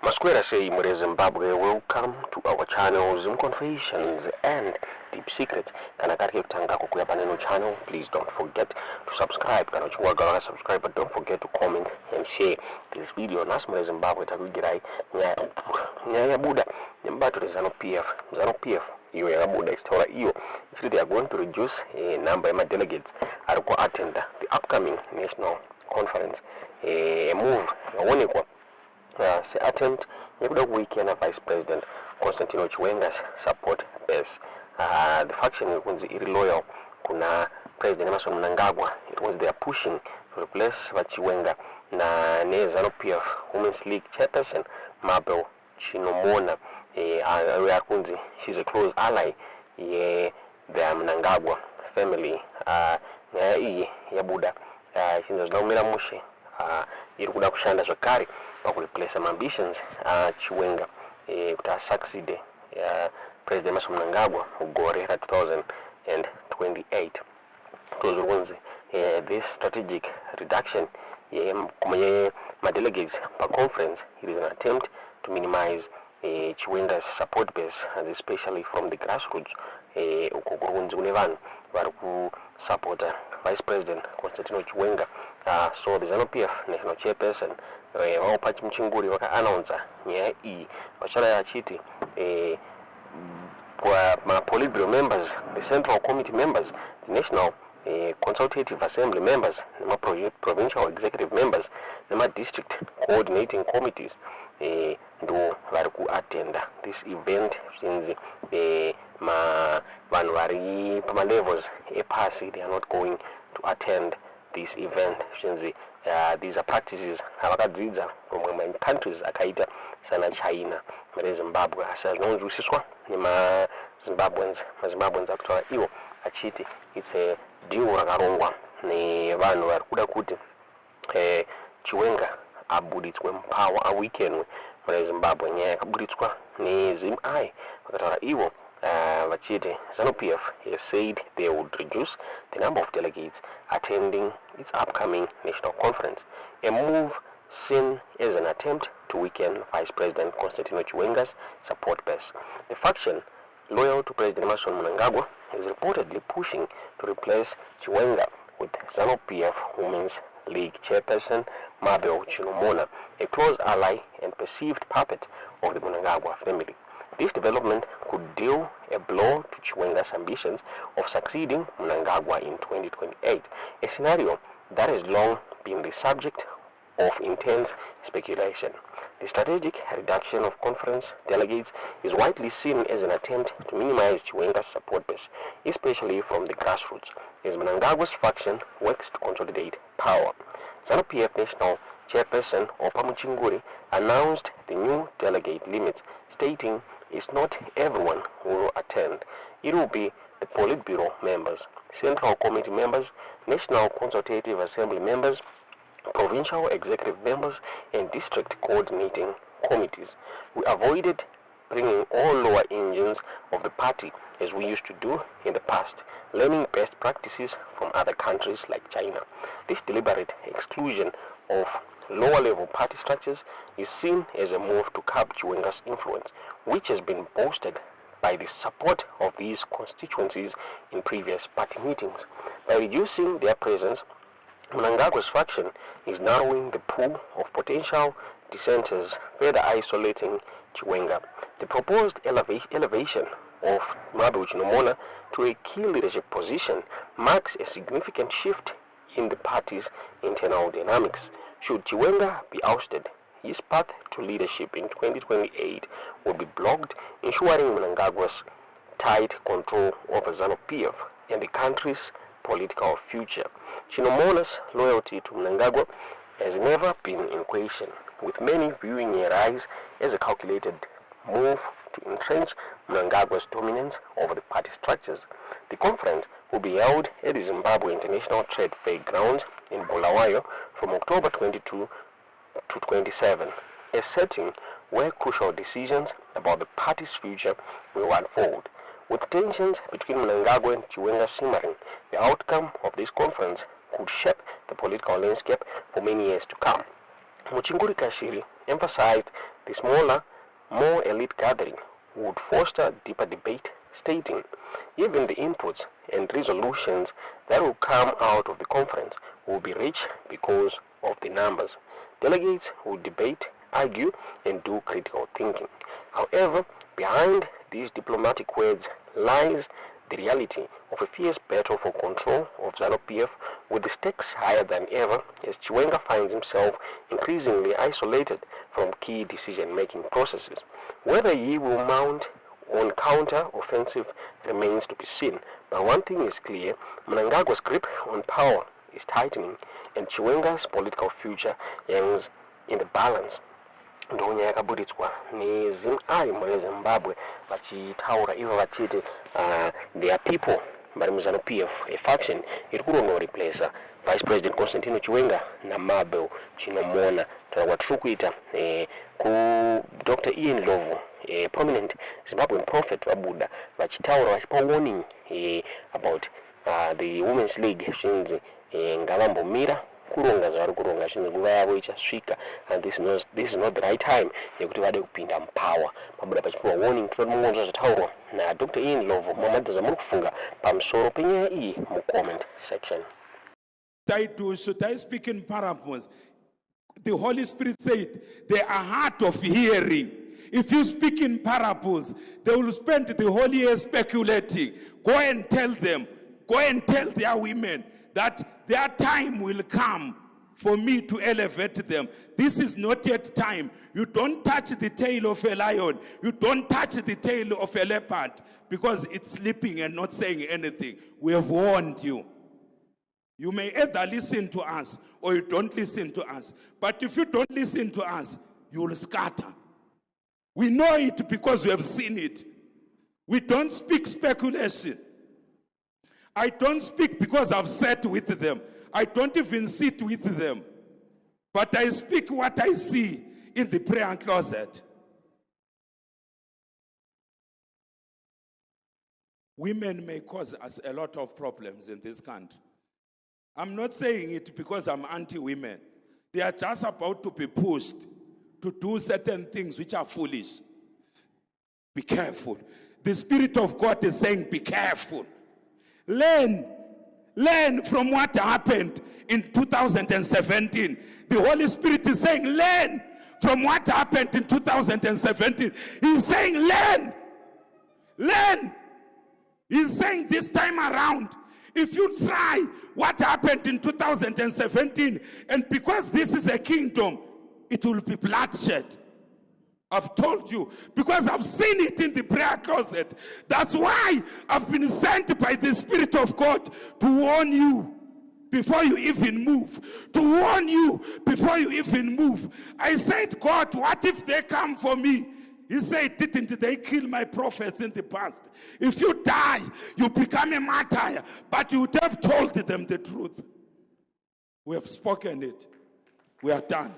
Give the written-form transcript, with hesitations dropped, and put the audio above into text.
Masquera say Mure Zimbabwe, welcome to our channel Zoom Confessions and Deep Secrets. Kanakari Tanga Kuya Paneno channel, please don't forget to subscribe. Kanachuwa subscribe, but don't forget to comment and share this video. Nas Mure Zimbabwe Tagugirai Nya Buddha Nimbato ZANU-PF. ZANU-PF you are Buddha Stora Iyo. Actually they are going to reduce a number of delegates are go attend the upcoming national conference. A move se attempt yekuda kuweekend Vice President Chiwenga's support base. The faction is iri loyal kuna President NeMnangagwa. It was they are pushing to replace Chiwenga na ZANU-PF Women's League chairperson Mabel Chinomona. She's a close ally the Mnangagwa family. Ya Buddha she's no miramushi irikuda kushanda zvakare replace some ambitions Chiwenga to succeed President NeMnangagwa Ugore 2028. This strategic reduction my delegates per conference, it is an attempt to minimize Chiwenga's support base, especially from the grassroots. Support Vice President Chiwenga. So the ZANU-PF national chairperson Wapachi Mchinguri waka announcer wachala ya chiti kwa ma politburo members, the central committee members, the national consultative assembly members, the provincial executive members, the district coordinating committees do variku attend this event since ma vanwari pama levels pasi they are not going to attend this event since these are practices havakadzidza from many countries akaita sana China mare Zimbabwe asazvinonzwisiswa nema Zimbabweans akutaura iwo achiti it's a deal rakarongwa nevanhu vari kuda kuti Chiwenga abuditswe mupower aweekend mare Zimbabwe nyaya yakabuditswa neZim-I vakataura iwo vachiti ZANU-PF has said they would reduce the number of delegates attending its upcoming national conference, a move seen as an attempt to weaken Vice President Chiwenga's support base. The faction loyal to President NeMnangagwa is reportedly pushing to replace Chiwenga with ZANU-PF Women's League chairperson Mabel Chinomona, a close ally and perceived puppet of the Mnangagwa family. This development could deal a blow to Chiwenga's ambitions of succeeding Mnangagwa in 2028, a scenario that has long been the subject of intense speculation. The strategic reduction of conference delegates is widely seen as an attempt to minimize Chiwenga's support base, especially from the grassroots, as Mnangagwa's faction works to consolidate power. ZANU-PF national chairperson Opa Muchinguri announced the new delegate limits, stating it's not everyone who will attend. It will be the Politburo members, Central Committee members, National Consultative Assembly members, Provincial Executive members, and District Coordinating Committees. We avoided bringing all lower engines of the party as we used to do in the past, learning best practices from other countries like China. This deliberate exclusion of lower-level party structures is seen as a move to curb Chiwenga's influence, which has been boosted by the support of these constituencies in previous party meetings. By reducing their presence, Mnangagwa's faction is narrowing the pool of potential dissenters, further isolating Chiwenga. The proposed elevation of Mabel Chinomona to a key leadership position marks a significant shift in the party's internal dynamics. Should Chiwenga be ousted, his path to leadership in 2028 will be blocked, ensuring Mnangagwa's tight control over ZANU-PF and the country's political future. Chinomona's loyalty to Mnangagwa has never been in question, with many viewing a rise as a calculated move to entrench Mnangagwa's dominance over the party structures. The conference will be held at the Zimbabwe International Trade Fair grounds in Bulawayo from October 22 to 27, a setting where crucial decisions about the party's future will unfold. With tensions between Mnangagwa and Chiwenga simmering, the outcome of this conference could shape the political landscape for many years to come. Muchinguri Kashiri emphasized The smaller, more elite gathering would foster deeper debate, stating even the inputs and resolutions that will come out of the conference will be rich because of the numbers. Delegates will debate, argue, and do critical thinking. However, behind these diplomatic words lies the reality of a fierce battle for control of ZANU-PF, with the stakes higher than ever as Chiwenga finds himself increasingly isolated from key decision-making processes. Whether he will mount on counter-offensive remains to be seen, but one thing is clear: Mnangagwa's grip on power is tightening, and Chiwenga's political future hangs in the balance. Ndonya yakabuditswa ni ali mu Zimbabwe vachitaura ivo vachiti their people vari mu ZANU-PF, a faction iri kuronga replace Vice President Constantino Chiwenga na Mabel Chinomona. Tanakuwa tiri kuita ku Dr. Ian Lovo, a prominent Zimbabwean prophet vabuda vachitaura vachipa warning about the Women's League zvinzi ngavambomira kuronga zvari kuronga zvinhu nguva yavo ichasvika, and this is not the right time yekuti vade kupinda mupower. Pabuda pachipiwa warning. Tinoti mungonzva zvataurwa naDr. Ian Lovo. Mamadza zvamuri kufunga pamusoro penyaya iyi mucomment section. Should I speak in parables? The Holy Spirit said they are hard of hearing. If you speak in parables, they will spend the whole year speculating. Go and tell them, go and tell their women that their time will come for me to elevate them. This is not yet time. You don't touch the tail of a lion. You don't touch the tail of a leopard because it's sleeping and not saying anything. We have warned you. You may either listen to us or you don't listen to us. But if you don't listen to us, you will scatter. We know it because we have seen it. We don't speak speculation. I don't speak because I've sat with them. I don't even sit with them. But I speak what I see in the prayer closet. Women may cause us a lot of problems in this country. I'm not saying it because I'm anti-women. They are just about to be pushed to do certain things which are foolish. Be careful. The Spirit of God is saying, be careful. Learn from what happened in 2017. The Holy Spirit is saying, learn from what happened in 2017. He's saying, learn. He's saying this time around, if you try what happened in 2017, and because this is a kingdom, it will be bloodshed. I've told you, because I've seen it in the prayer closet. That's why I've been sent by the Spirit of God to warn you before you even move. To warn you before you even move. I said, God, what if they come for me? He said, didn't they kill my prophets in the past? If you die, you become a martyr, but you would have told them the truth. We have spoken it. We are done.